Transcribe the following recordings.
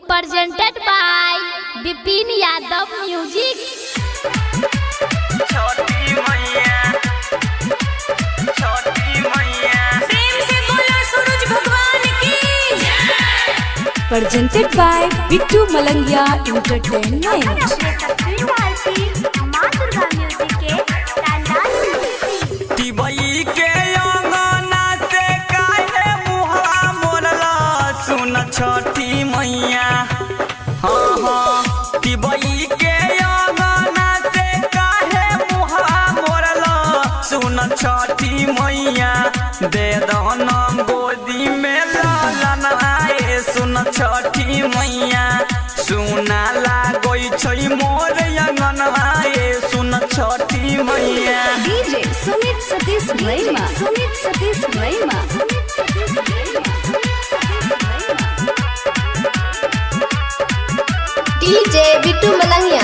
presented by Bipin Yadav Music। छोटी मैया प्रेम से बोलो सूरज भगवान की। presented by Bittu Malangia Entertainment। टिबई के अंगना से काहे मुहरा मोरला सुन छोटी मैया। हाँ हाँ टिबई के अंगना से काहे मुहरा मोरला सुन छोटी मैया। दे दहना गोदी में लालन आए सुन छोटी मैया। सुना लागोई छै मोर अंगनवा आए सुन छोटी मैया। DJ Sumit Satish Raima। DJ Bittu Malangia।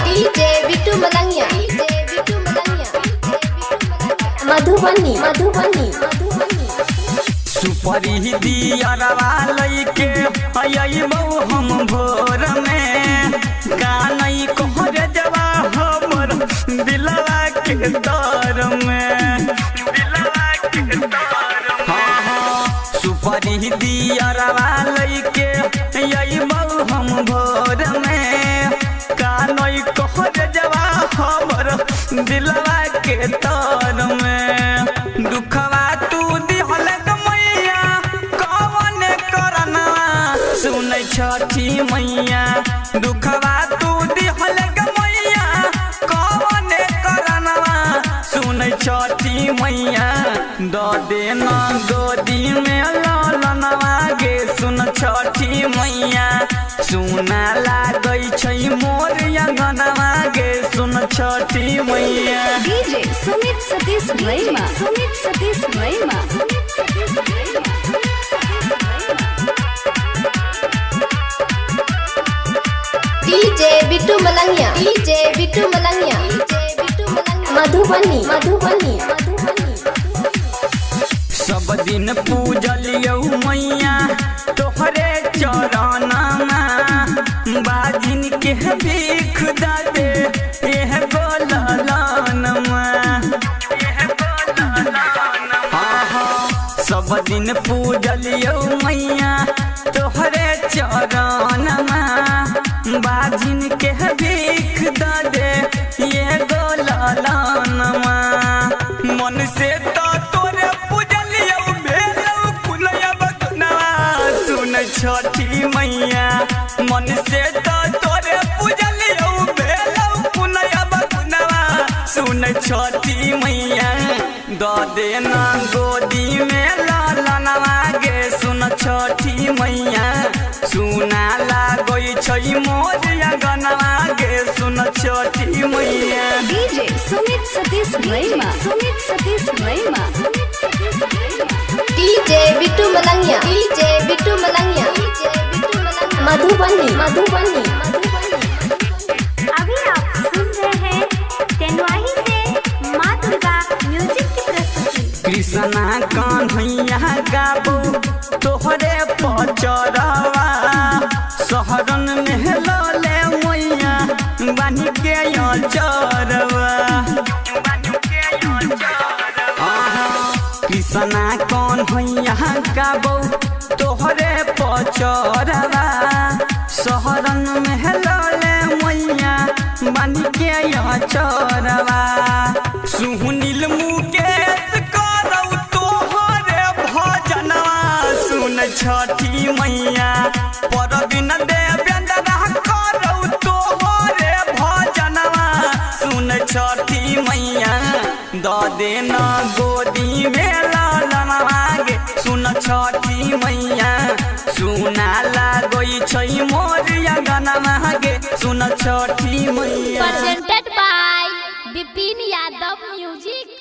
Madhubani सुपरी दियरवा लइके अइबौ हम भोर में। गानई कहर जवा हमर दिलवा के दर में। हाँ हाँ सुपरी दियरवा लइके अइबौ हम भोर में। गानई कहर जवा हमर दिलवा के दर में। दुखवा तू दिहल मैया कवन करना सुन छठी मैया। दुखवा तू दिहल मैया कवन करना सुन छठी मैया। द देना गोदी में लालनवा गे सुन छठी मैया। सुना लागै छै मोर अंगनवा गे सुन छठी मैया। DJ Sumit Satish Raima। DJ Bittu Malangia। Madhubani सब दिन पूजलियौ मैया तोहरे चरणमा। बाजिन के भीख दे एह गोललनमा। हाँ हाँ सब दिन पूजलियौ मैया तोहरे चरणमा। बाजिन के भीख दे ये गोललनमा। मन से तो तोरे पूजलियौ भेलौ कुलया बकनवा सुन छठी मैया। मन से तो तोरे पूजलियौ भेलौ कुलया बकनवा सुन छठी मैया। द देना गोदी में लालनवा गे सुन छठी मैया। सुना लागै छै मोर अंगनवा गे सुन छठी मैया। DJ Sumit Satish Raima। DJ Bittu Malangia। Madhubani अभी आप सुन रहे हैं तेनवाही से माँ दुर्गा म्यूजिक की प्रस्तुति। कृष्णा कन्हैया गाबो तोहरे पचरवा। शहरन में लले मैया बानी के चरवा। कृष्णा कन्हैया गाबो तोहरे पचरवा। शहरन में लले मैया बानी के चरवा। सुनील मुकेश करौ तोहरे भजनवा सुन छठी मैया। पर दिन देवेंद्र करौ तोहरे भजनवा सुन छठी मैया। द देना गोदी में लालनवा गे सुन छठी मैया। सुना लागै छै मोर अंगनवा गे सुन छठी मैया। presented by Bipin Yadav Music।